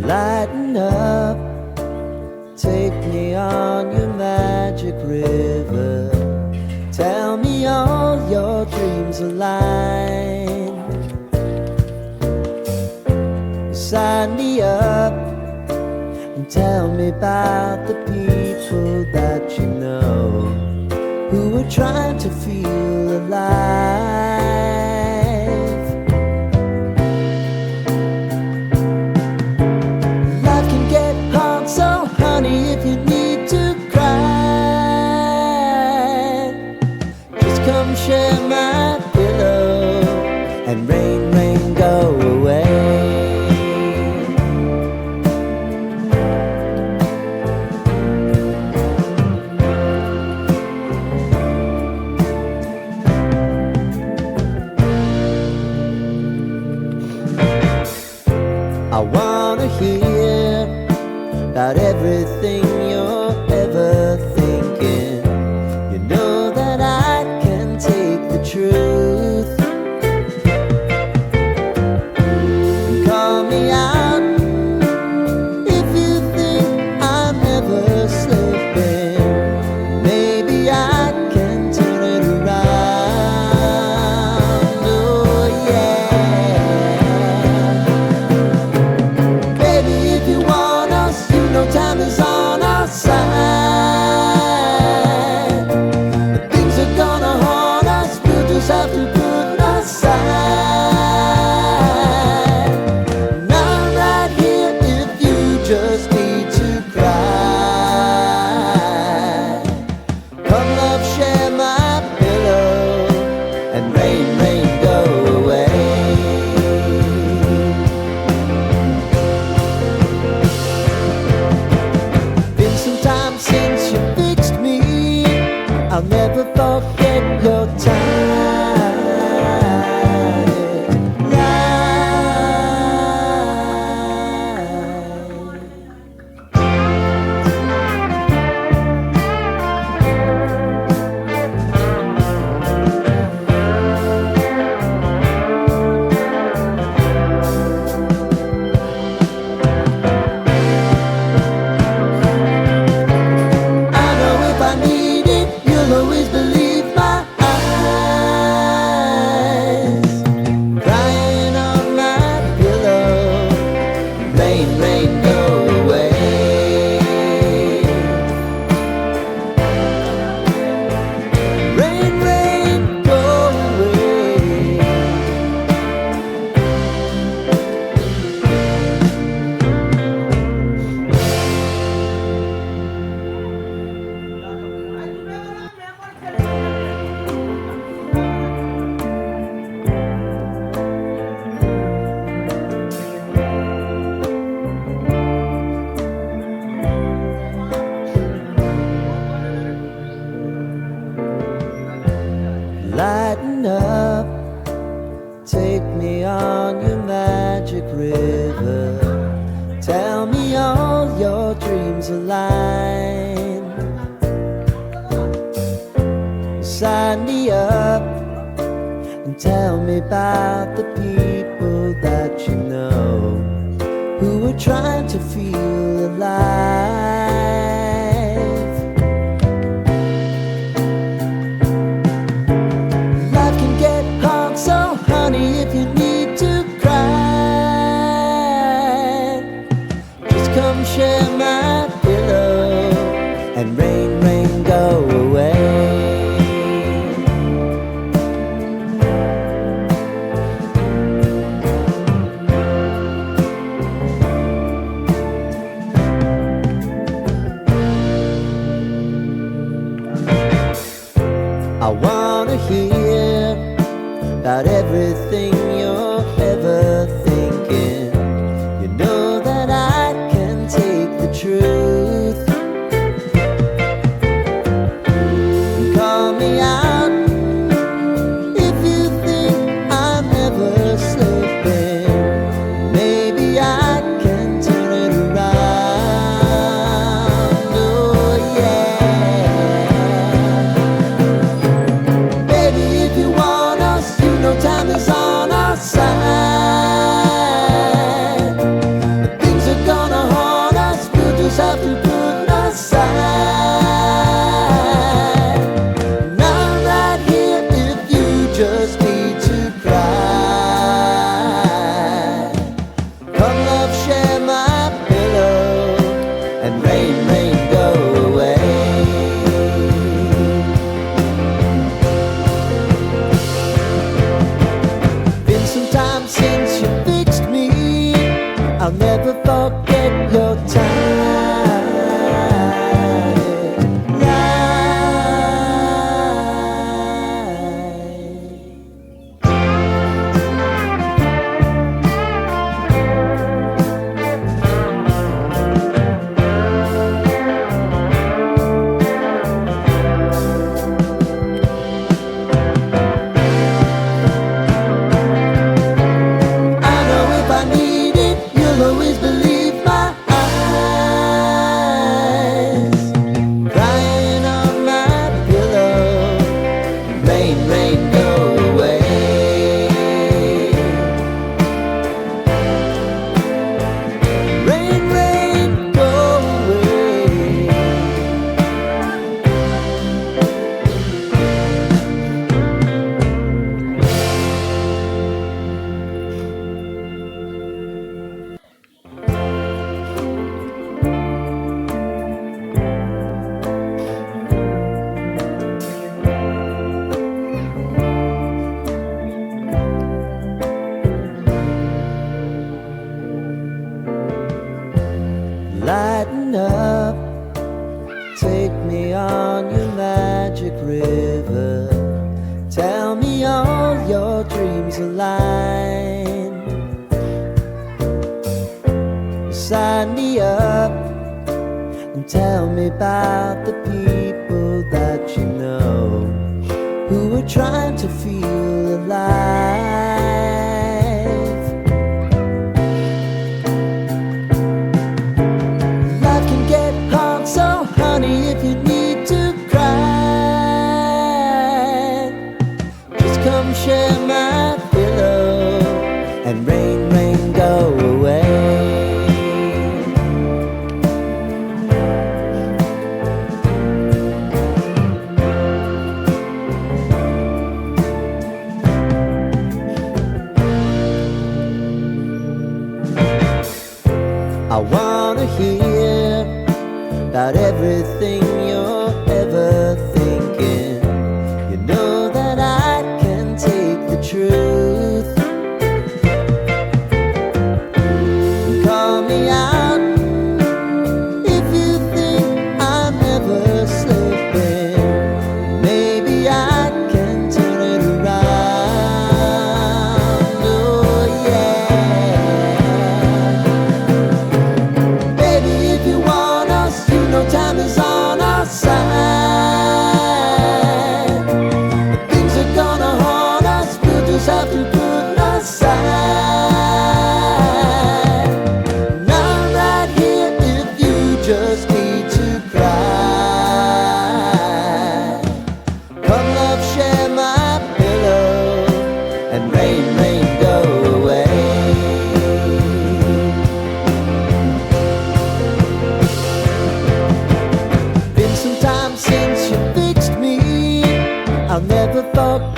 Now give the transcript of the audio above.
Lighten up, take me on your magic river. Tell me all your dreams align. Sign me up and tell me about the people that you know who are trying to feel alive. Life can get hard, so honey, if you need to cry, just come share my pillow and rain, rain, go away. I wanna hear about everything you're ever thinking. You know that I can take the truth. And call me out if you think I'm never slipping. Maybe I can turn it around. Oh yeah. If you want us, you know time is on our side. But things are gonna haunt us, we'll just have to put aside. And I'm right here if you just need to cry. Come love, share my pillow and rain, rain, go away. Since you fixed me, I'll never forget your time. Rain, rain, go away. Rain, rain, go away. Lighten up, take me on your magic river. Tell me all your dreams align. Sign me up and tell me about the people that you know who are trying to feel alive. So honey, if you need to cry, just come share my pillow and rain, rain, go away. I'll never forget your time. Lighten up, take me on your magic river. Tell me all your dreams align. Sign me up and tell me about the people that you know who are trying to feel alive. So honey, if you need to cry, just come share my pillow and rain, rain, go away. I wanna hear about everything you're ever thinking. You know that I can take the truth. Call me out if you think I'm never slipping. Maybe I can turn it around. Oh yeah. Baby, if you want us, no time is on our side. Things are gonna haunt us, we'll just have to put aside. And I'm right here if you just need to cry. Come love, share my pillow and rain, rain, go away. Since you fixed me, I'll never forget.